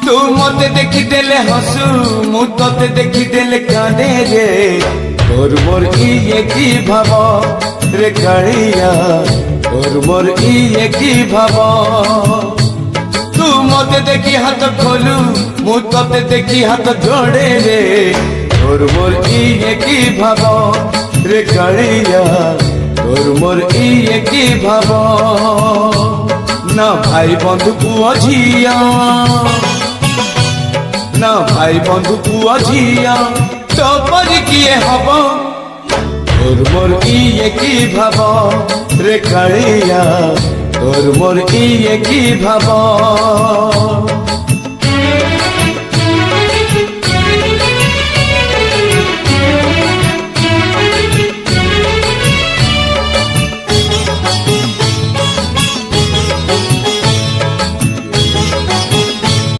तू मत देखी देले हसू मु तते देखी देले कांदे रे तोर मोर इए की भाव रे कालिया तोर मोर इए की भाव तू मत देखी हाथ खोलू मु तते देखी हाथ जोड़े रे तोर मोर इए की भाव रे कालिया तोर मोर इए की भाव ना भाई बंधु पुआ झिया ना भाई बंधु पुआ झिया तो पर किए हब तोर मोर इए की भाव रे कालिया तोर मोर इए की भाव।